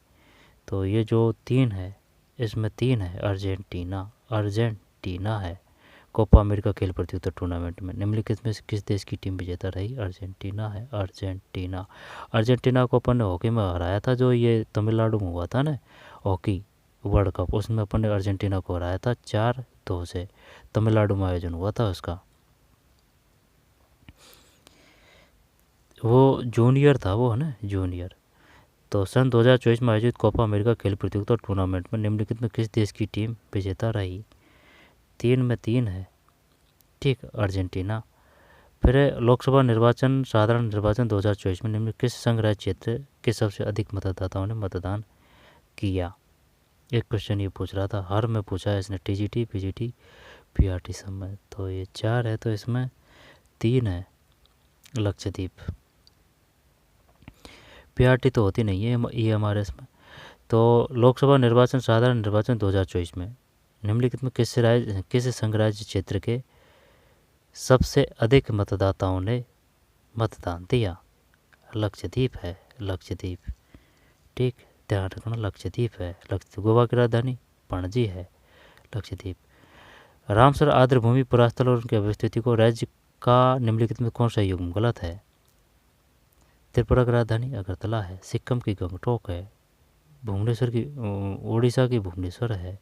तो ये जो 3 है, इसमें 3 है, अर्जेंटीना, अर्जेंटीना है। कोपा अमेरिका खेल प्रतियोगिता टूर्नामेंट में निम्नलिखित में से किस देश की टीम विजेता रही। अर्जेंटीना है, अर्जेंटीना। अर्जेंटीना को अपन ने हॉकी में हराया था, जो ये तमिलनाडु में हुआ था ना हॉकी वर्ल्ड कप, उसमें अपन ने अर्जेंटीना को हराया था 4-2 से। तमिलनाडु में आयोजन हुआ था उसका, वो जूनियर था वो, है ना, जूनियर। तो सन 2024 में आयोजित कोपा अमेरिका खेल प्रतियोगिता टूर्नामेंट में निम्नलिखित में किस देश की टीम विजेता रही। 3 में 3 है, ठीक, अर्जेंटीना। फिर लोकसभा निर्वाचन, साधारण निर्वाचन 2024 में निम्न किस संघराज्य क्षेत्र के सबसे अधिक मतदाताओं ने मतदान किया। एक क्वेश्चन ये पूछ रहा था, हर में पूछा है इसने, टीजीटी, पीजीटी, पीआरटी सब में। तो ये 4 है, तो इसमें 3 है, लक्षद्वीप। पीआरटी तो होती नहीं है ईएमआरएस में। तो लोकसभा निर्वाचन साधारण निर्वाचन 2024 में निम्नलिखित में किस संघ राज्य क्षेत्र के सबसे अधिक मतदाताओं ने मतदान दिया? लक्षद्वीप है, लक्षद्वीप। ठीक, ध्यान रखना, लक्षद्वीप है। गोवा की राजधानी पणजी है, लक्षद्वीप। रामसर आर्द्र भूमि पुरास्थल और उनकी अवस्थिति को राज्य का निम्नलिखित में कौन सा युग्म गलत है? त्रिपुरा की राजधानी अगरतला है, सिक्किम की गंगटोक है, भुवनेश्वर की उड़ीसा की भुवनेश्वर है,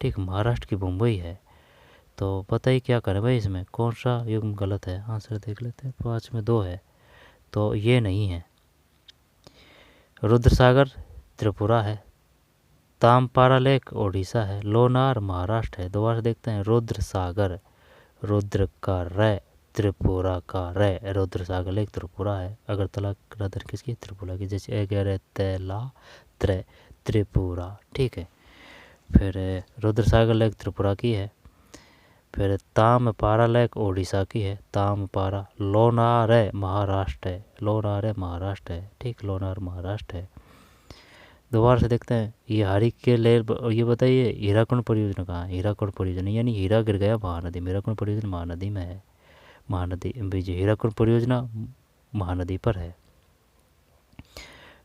ठीक, महाराष्ट्र की मुंबई है। तो बताइए क्या करें भाई, इसमें कौन सा युग्म गलत है? आंसर देख लेते हैं। 5 में 2 है, तो ये नहीं है। रुद्रसागर त्रिपुरा है, तामपारा लेक ओडिशा है, लोनार महाराष्ट्र है। दोबारा देखते हैं, रुद्रसागर, रुद्र का रै, त्रिपुरा का रै, रुद्रसागर लेक त्रिपुरा है। अगरतला राजधानी किसकी? त्रिपुरा की, जैसे अगरतला त्रिपुरा, ठीक है। फिर रुद्रसागर लेक त्रिपुरा की है। फिर तामपारा लेक ओडिशा की है, तामपारा। लोनार महाराष्ट्र है, लोनार महाराष्ट्र है, ठीक, लोनार महाराष्ट्र है। दोबारा से देखते हैं, ये हारी के लेर, ये बताइए हीराकुंड परियोजना कहाँ है? हीराकुंड परियोजना यानी हीरा गिर गया महानदी में, हीराकुंड परियोजना महानदी में है। महानदी हीराकुंड परियोजना महानदी पर है।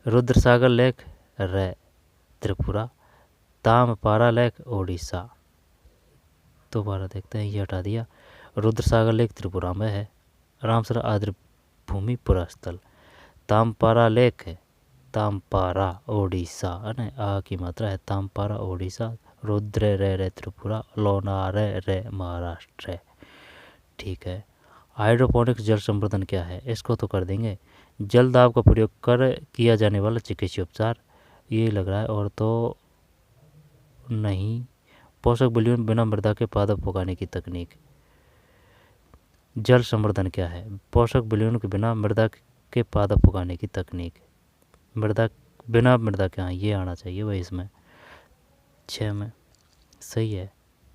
रुद्रसागर लेक रै त्रिपुरा, तामपारा लेक ओडिशा। दोबारा देखते हैं, ये हटा दिया। रुद्रसागर लेक त्रिपुरा में है, रामसर आर्द्र भूमि पुरास्थल। तामपारा लेक है, तामपारा ओडिशा है ना, आ की मात्रा है, तामपारा ओडिशा। रुद्र रे त्रिपुरा, लोनार रे महाराष्ट्र है, ठीक है। हाइड्रोपोनिक्स जल संवर्धन क्या है? इसको तो कर देंगे। जल दाब का प्रयोग कर किया जाने वाला चिकित्सीय उपचार, ये लग रहा है। और तो नहीं। पोषक विलयन बिना मृदा के पादप उगाने की तकनीक। जल संवर्धन क्या है? पोषक विलयन के बिना मृदा के पादप उगाने की तकनीक। बिना मृदा के, हाँ ये आना चाहिए वही इसमें। 6 में सही है,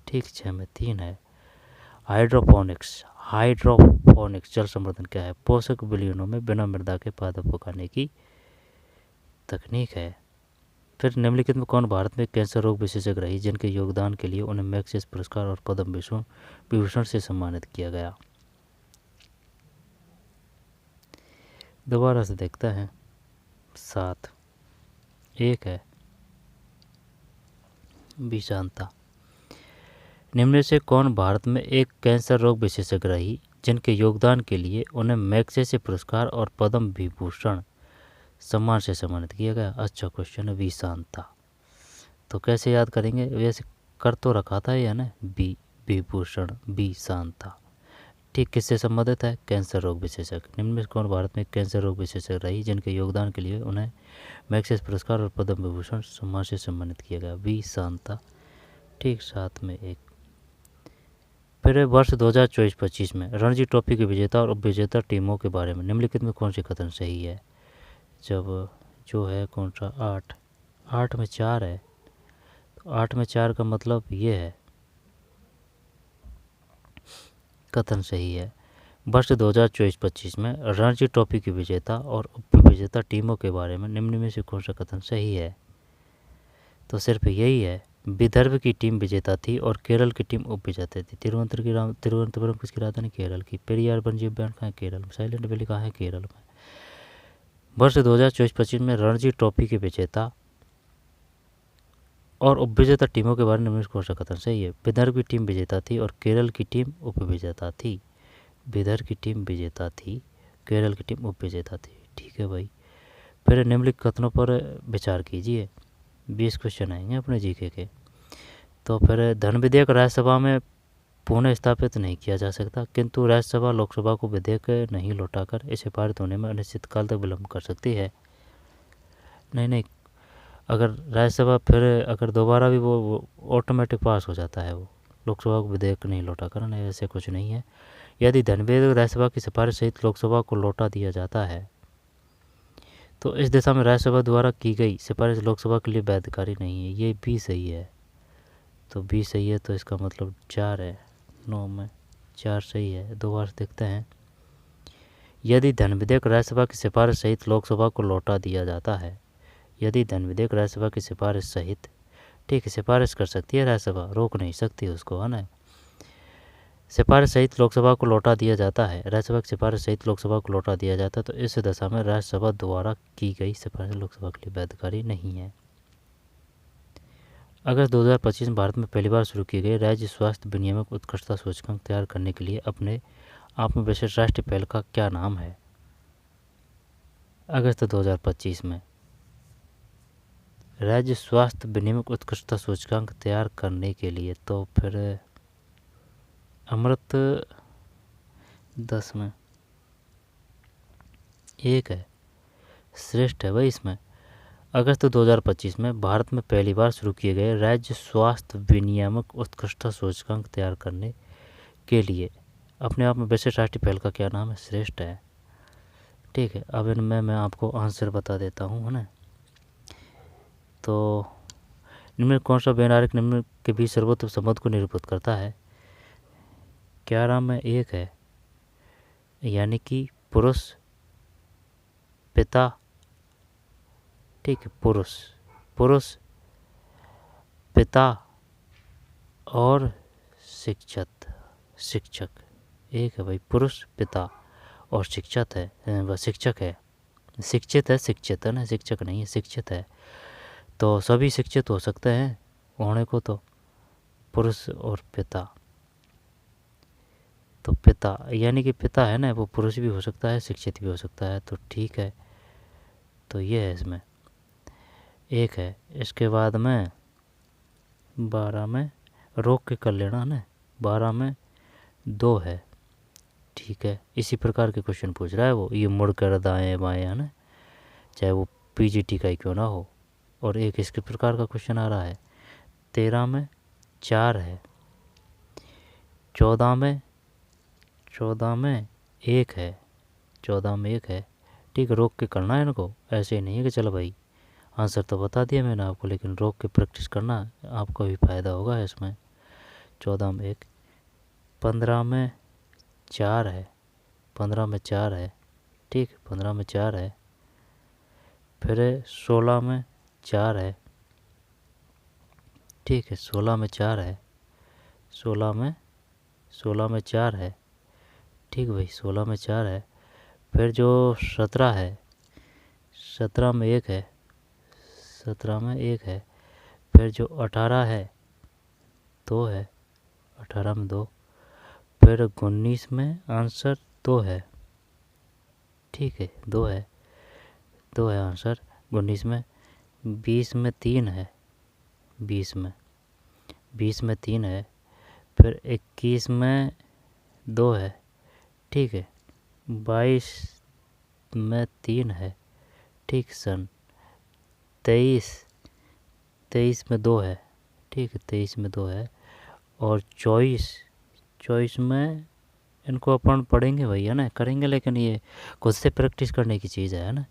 ठीक, 6 में 3 है। हाइड्रोपोनिक्स जल संवर्धन क्या है? पोषक विलयनों में बिना मृदा के पादप उगाने की तकनीक है। फिर निम्नलिखित में कौन भारत में कैंसर रोग विशेषज्ञ रही जिनके योगदान के लिए उन्हें मैग्सेसे पुरस्कार और पद्म विभूषण से सम्मानित किया गया? दोबारा से देखता है, 7, 1 है, बी शांता। निम्न से कौन भारत में एक कैंसर रोग विशेषज्ञ रही जिनके योगदान के लिए उन्हें मैग्सेसे पुरस्कार और पद्म विभूषण सम्मान से सम्मानित किया गया? अच्छा क्वेश्चन है, बी शांता। तो कैसे याद करेंगे? वैसे कर तो रखा था या ना, बी विभूषण, बी शांता, ठीक। किससे संबंधित है? कैंसर रोग विशेषज्ञ। निम्न में कौन भारत में कैंसर रोग विशेषज्ञ रही जिनके योगदान के लिए उन्हें मैग्सेसे पुरस्कार और पद्म विभूषण सम्मान से सम्मानित किया गया? बी शांता, ठीक, 7 में 1। फिर वर्ष 2024-25 में रणजी ट्रॉफी के विजेता और उपविजेता टीमों के बारे में निम्नलिखित में कौन सी कथन सही है? जब जो है कौन सा, 8 में 4 है, तो 8 में 4 का मतलब ये है, कथन सही है। वर्ष 2024-25 में रणजी ट्रॉफी की विजेता और उपविजेता टीमों के बारे में निम्न में से कौन सा कथन सही है? तो सिर्फ यही है, विदर्भ की टीम विजेता थी और केरल की टीम उपविजेता थी। तिरुवनंतपुरम किसकी राजधानी? केरल की। पेरियार वन्यजीव उद्यान कहाँ है? केरल में। साइलेंट वैली कहाँ है? केरल में। वर्ष 2024-25 में रणजी ट्रॉफी के विजेता और उपविजेता टीमों के बारे में कौन सा कथन सही है? विदर्भ की टीम विजेता थी और केरल की टीम उपविजेता थी। विदर्भ की टीम विजेता थी, केरल की टीम उपविजेता थी, ठीक है भाई। फिर निम्नलिखित कथनों पर विचार कीजिए। 20 क्वेश्चन आएंगे अपने जीके के। तो फिर धन विधेयक राज्यसभा में पुनः स्थापित नहीं किया जा सकता, किंतु राज्यसभा लोकसभा को विधेयक नहीं लौटाकर इसे पारित होने में अनिश्चित काल तक विलम्ब कर सकती है। नहीं, अगर राज्यसभा फिर अगर दोबारा भी वो ऑटोमेटिक पास हो जाता है, वो लोकसभा को विधेयक नहीं लौटा कर, नहीं ऐसे कुछ नहीं है। यदि धन विधेयक राज्यसभा की सिफारिश सहित लोकसभा को लौटा दिया जाता है तो इस दिशा में राज्यसभा द्वारा की गई सिफारिश लोकसभा के लिए वैधकारी नहीं है। ये भी सही है, तो बी सही है, तो इसका मतलब 4 है। 9 में 4 सही है। 2 बार देखते हैं, यदि धन विधेयक राज्यसभा की सिफारिश सहित लोकसभा को लौटा दिया जाता है, यदि धन विधेयक राज्यसभा की सिफारिश सहित, ठीक है, सिफारिश कर सकती है राज्यसभा, रोक नहीं सकती उसको, है ना। सिफारिश सहित लोकसभा को लौटा दिया जाता है, राज्यसभा की सिफारिश सहित लोकसभा को लौटा दिया जाता है, तो इस दशा में राज्यसभा द्वारा की गई सिफारिश लोकसभा के लिए वैधकारी नहीं है। अगस्त 2025 में भारत में पहली बार शुरू की गई राज्य स्वास्थ्य विनियामक उत्कृष्टता सूचकांक तैयार करने के लिए अपने आप में विशेष राष्ट्रीय पहल का क्या नाम है? अगस्त 2025 में राज्य स्वास्थ्य विनियामक उत्कृष्टता सूचकांक तैयार करने के लिए, तो फिर अमृत 10 में एक है, श्रेष्ठ है भाई इसमें। अगस्त 2025 में भारत में पहली बार शुरू किए गए राज्य स्वास्थ्य विनियामक उत्कृष्टता सूचकांक तैयार करने के लिए अपने आप में विशेष राष्ट्रीय पहल का क्या नाम है? श्रेष्ठ है, ठीक है। अब इनमें मैं आपको आंसर बता देता हूँ, है ना। तो इनमें कौन सा व्यवहारिक निम्न के बीच सर्वोत्तम संबंध को निरूपित करता है? 11 में एक है, यानी कि पुरुष पिता, ठीक है, पुरुष पिता और शिक्षक एक है भाई, पुरुष पिता और शिक्षक है, वह शिक्षक है, शिक्षित है ना, शिक्षक नहीं है, शिक्षित है। तो सभी शिक्षित हो सकते हैं होने को, तो पुरुष और पिता, तो पिता यानी कि पिता है ना, वो पुरुष भी हो सकता है, शिक्षित भी हो सकता है, तो ठीक है। तो ये है, इसमें एक है। इसके बाद में 12 में रोक के कर लेना ना, 12 में 2 है, ठीक है। इसी प्रकार के क्वेश्चन पूछ रहा है वो, ये मुड़ कर दाएँ बाएँ, है ना, चाहे वो पीजीटी का ही क्यों ना हो। और एक इसके प्रकार का क्वेश्चन आ रहा है, 13 में 4 है, 14 में 1 है, 14 में 1 है, ठीक है। रोक के करना है इनको, ऐसे ही नहीं है कि चलो भाई आंसर तो बता दिया मैंने आपको, लेकिन रोक के प्रैक्टिस करना, आपको भी फ़ायदा होगा इसमें। 14 में 1, 15 में 4 है, 15 में 4 है, ठीक, 15 में 4 है। फिर 16 में 4 है, ठीक है, 16 में 4 है, 16 में 4 है, ठीक भाई, 16 में 4 है। फिर जो 17 है, 17 में 1 है, 17 में 1 है। फिर जो 18 है 2 है, 18 में 2। फिर 19 में आंसर 2 है, ठीक है, 2 है आंसर 19 में। 20 में 3 है, 20 में 3 है। फिर 21 में 2 है, ठीक है। 22 में 3 है, ठीक सन। 23 में 2 है, ठीक है, 23 में 2 है। और 24 में इनको अपन पढ़ेंगे भैया ना, करेंगे, लेकिन ये खुद से प्रैक्टिस करने की चीज़ है ना।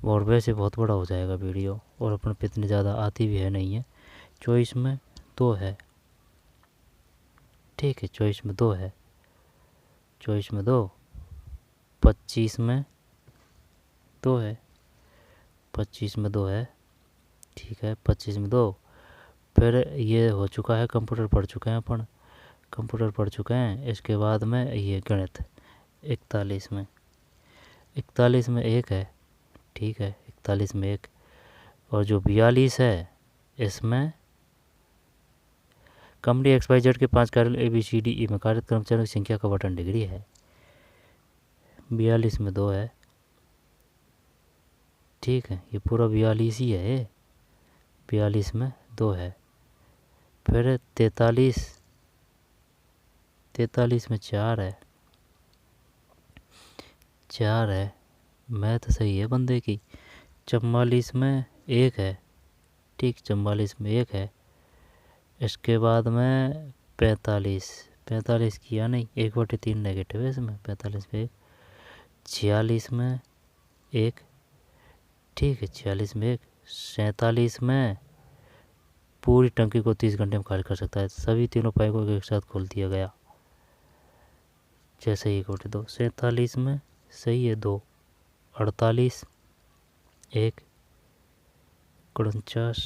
और वैसे बहुत बड़ा हो जाएगा वीडियो, और अपन पे इतनी ज़्यादा आती भी है नहीं है। 24 में 2 है, ठीक है, 24 में 2 है, 24 में 2। 25 में 2 है, 25 में 2 है, ठीक है, 25 में 2। फिर ये हो चुका है, कंप्यूटर पढ़ चुके हैं अपन, कंप्यूटर पढ़ चुके हैं। इसके बाद में ये गणित 41 में 1 है, ठीक है, 41 में 1। और जो 42 है, इसमें कंपनी XYZ के 5 कार्यालय ABCDE में कार्यरत कर्मचारियों की संख्या का बटन डिग्री है, 42 में 2 है, ठीक है, ये पूरा 42 ही है, 42 में 2 है। फिर 43 में 4 है, 4 है, मैथ सही है बंदे की। 44 में 1 है, ठीक, 44 में 1 है। इसके बाद में 45 किया नहीं, 1/3 नेगेटिव है इसमें, 45 में 1। 46 में 1, ठीक है, 46 में 1। 47 में पूरी टंकी को 30 घंटे में खाली कर सकता है, सभी तीनों पाइपों को एक साथ खोल दिया गया, जैसे 1/2। 47 में सही है 2, 48 1, 49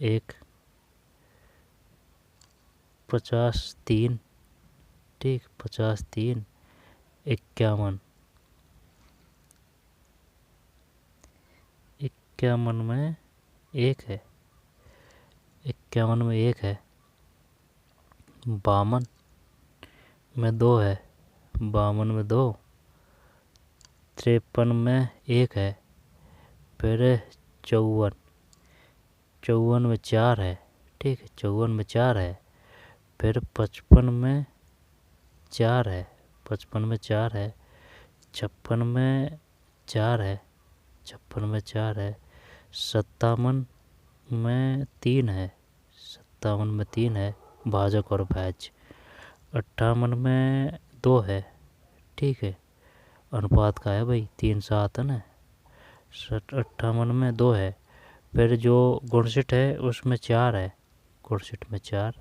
1, 50 3, ठीक 50 3, 51, 51 में 1 है, 51 में 1 है, 52 में 2 है, 52 में 2, 53 में 1 है, फिर 54, 54 में 4 है, ठीक है 54 में 4 है, फिर 55 में 4 है, 55 में 4 है, 56 में 4 है, 56 में 4 है, 57 में 3 है, 57 में 3 है, भाजक और बैच, 58 में 2 है, ठीक है अनुपात का है भाई 3:7 है ना, 58 में 2 है, फिर जो गुणशिट है उसमें 4 है, गुणशिट में 4,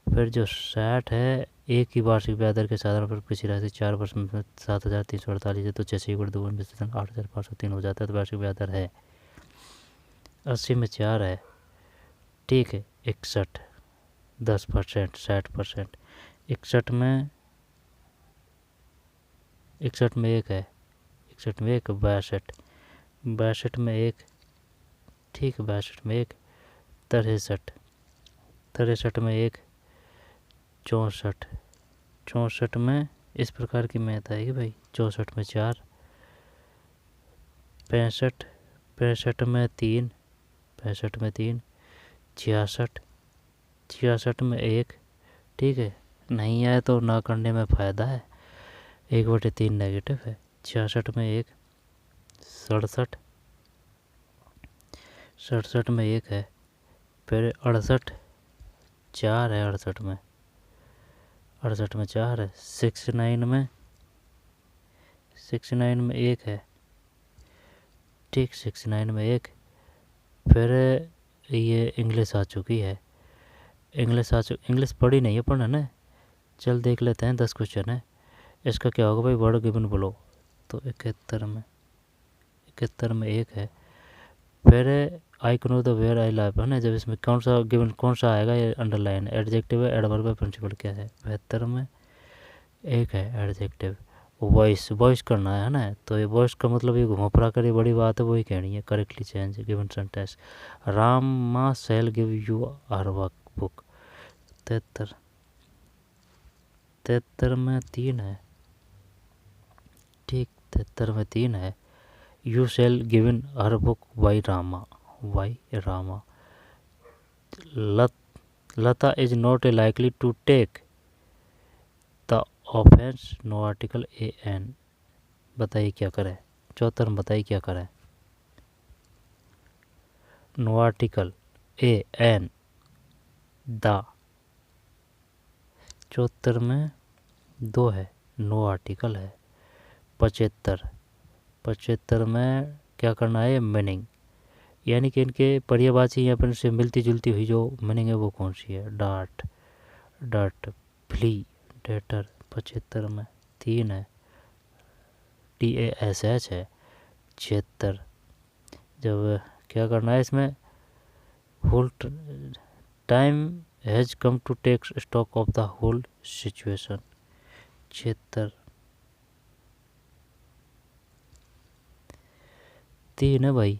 फिर जो 60 है एक ही वार्षिक ब्याज दर के साधारण पर पिछली राशि 4% में 7,348 है, तो 6 गुण 2 में 8,503 हो जाता है, तो वार्षिक ब्याज दर है 80 में 4 है, ठीक है 61 10%, 60%, 61 में 1 है, 61 में 1, 62 में 1, ठीक है 62 में 1, 63 में 1, 64 में इस प्रकार की मैथ आएगी भाई, 64 में 4, 65 में 3, 66 में 1, ठीक है नहीं आए तो ना करने में फ़ायदा है, 1/3 नेगेटिव है, 66 में 1, 67 में 1 है, फिर 68 4 है, 68 में 4 है, 69 में 1 है, ठीक 69 में 1, फिर ये इंग्लिश आ चुकी है, इंग्लिश पढ़ी नहीं है पढ़ना ना, चल देख लेते हैं 10 क्वेश्चन है, इसका क्या होगा भाई वर्ड गिवन बोलो, तो 71 में 1 है, फिर I know the where I live है ना, जब इसमें कौन सा गिवन कौन सा आएगा ये अंडरलाइन, एडजेक्टिव है एडवर्ब है प्रिंसिपल क्या है, 72 में 1 है एडजेक्टिव, वॉइस करना है ना, तो ये वॉइस का मतलब ये घुमा फिरा कर ये बड़ी बात है वही कहनी है, correctly change given sentence, Rama shall give you her workbook, 73 में 3 है, ठीक 73 में 3 है, you shall given her book by Rama, Lata is not a likely to take the offence, no article a an, बताइए क्या करें, 74 में बताइए क्या करें, no article a an the, 74 में 2 है, नो आर्टिकल है, 75 में क्या करना है मीनिंग, यानी कि इनके पर्यायवाची यहाँ पर से मिलती जुलती हुई जो मीनिंग है वो कौन सी है, डाट फ्ली डेटर, 75 में 3 है, DASH है, 76 जब क्या करना है इसमें, whole time has come to take stock of the whole situation, 76 3 है भाई,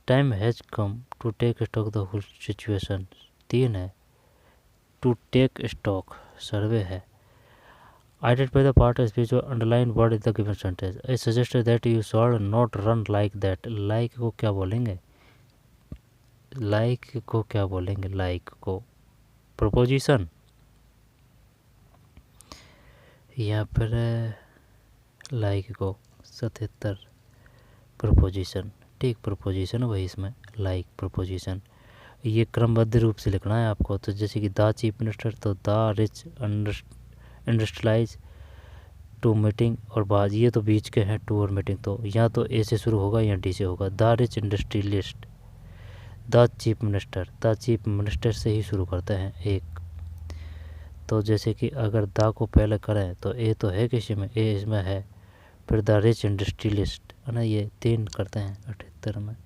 time has come to take stock the whole situation 3 है, टू टेक स्टॉक सर्वे है, identify the part of speech or underline word in the given sentence, I suggest that you should not run like that, like को क्या बोलेंगे, like को क्या बोलेंगे, like को preposition, यहाँ पर like को 77 प्रपोजिशन, ठीक प्रपोजिशन वही इसमें like प्रपोजिशन, ये क्रमबद्ध रूप से लिखना है आपको, तो जैसे कि द चीफ मिनिस्टर, तो the rich industrialists to meeting, और बाज ये तो बीच के हैं टू और मीटिंग, तो या तो ए से शुरू होगा या डी से होगा, the rich industrialist, the chief minister से ही शुरू करते हैं एक, तो जैसे कि अगर द को पहले करें तो ए तो है किसी में, ए इसमें है, फिर द रिच इंडस्ट्रियलिस्ट है ना, ये 3 करते हैं 78 में।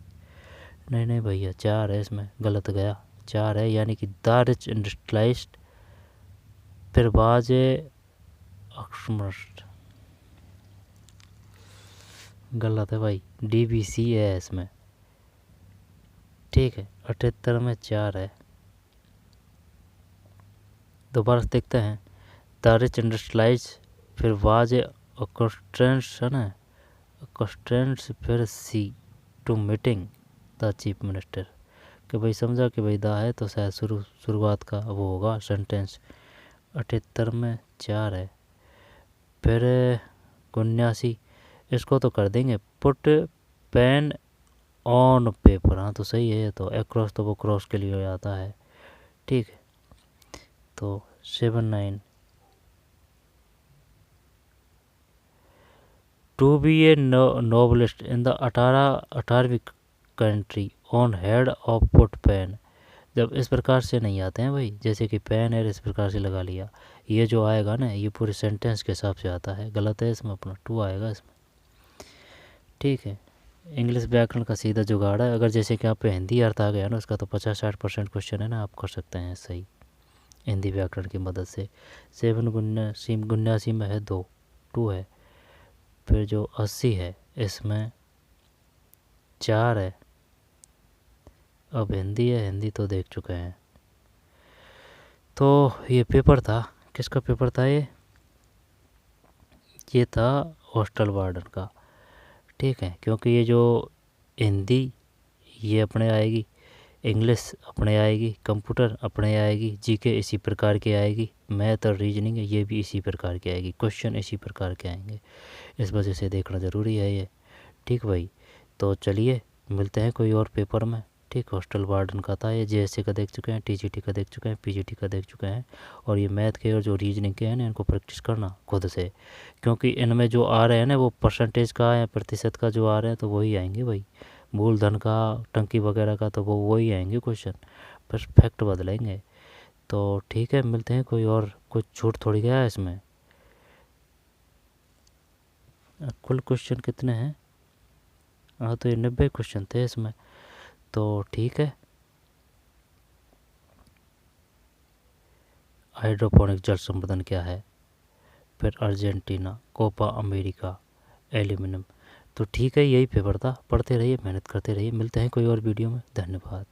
नहीं भैया 4 है इसमें, गलत गया, 4 है, यानी कि द रिच इंडस्ट्रियलिस्ट, फिर बाजे अक्समस्ट, गलत है भाई, DBC है इसमें। ठीक है, 78 में 4 है। दोबारा देखते हैं, द रिच इंडस्ट्रियलाइज, फिर वाज कंस्ट्रेंट्स है ना, कंस्ट्रेंट्स, फिर see to meeting the chief minister, कि भाई समझा कि भाई दा है तो शायद शुरुआत का वो होगा सेंटेंस। 78 में 4 है। फिर 79, इसको तो कर देंगे, पुट पेन ऑन पेपर, हाँ तो सही है, तो अक्रॉस तो वो क्रॉस के लिए आता है। ठीक है, तो 79, to be a Nobelist in the 18वीं country on head of put pen, जब इस प्रकार से नहीं आते हैं भाई, जैसे कि पेन है इस प्रकार से लगा लिया, ये जो आएगा ना ये पूरे सेंटेंस के हिसाब से आता है, गलत है इसमें, अपना 2 आएगा इसमें। ठीक है, इंग्लिश व्याकरण का सीधा जुगाड़ है, अगर जैसे कि आप पे हिंदी अर्थ आ गया ना उसका, तो 50-60% क्वेश्चन है ना आप कर सकते हैं सही हिंदी व्याकरण की मदद से। 79 में है 2 है। फिर जो 80 है इसमें 4 है। अब हिंदी है, हिंदी तो देख चुके हैं। तो ये पेपर था, किसका पेपर था ये था हॉस्टल वार्डन का। ठीक है, क्योंकि ये जो हिंदी ये अपने आएगी, इंग्लिश अपने आएगी, कंप्यूटर अपने आएगी, जीके इसी प्रकार की आएगी, मैथ और रीजनिंग ये भी इसी प्रकार की आएगी, क्वेश्चन इसी प्रकार के आएंगे, इस वजह से देखना ज़रूरी है ये। ठीक भाई, तो चलिए मिलते हैं कोई और पेपर में। ठीक, हॉस्टल वार्डन का था ये, JSC का देख चुके हैं, TGT का देख चुके हैं, PGT का देख चुके हैं, और ये मैथ के और जो रीजनिंग के हैं ना इनको प्रैक्टिस करना खुद से, क्योंकि इनमें जो आ रहे हैं ना वो परसेंटेज का या प्रतिशत का जो आ रहे हैं तो वही आएंगे भाई, मूलधन का, टंकी वगैरह का, तो वो वही आएंगे क्वेश्चन, बस फैक्ट बदलेंगे। तो ठीक है, मिलते हैं कोई और, कुछ छूट थोड़ी गया है इसमें। कुल क्वेश्चन कितने हैं? हाँ तो ये 90 क्वेश्चन थे इसमें, तो ठीक है। हाइड्रोपोनिक जल संवर्धन क्या है, फिर अर्जेंटीना, कोपा अमेरिका, एल्यूमिनियम। तो ठीक है, यही पेपर था, पढ़ते रहिए, मेहनत करते रहिए, मिलते हैं कोई और वीडियो में, धन्यवाद।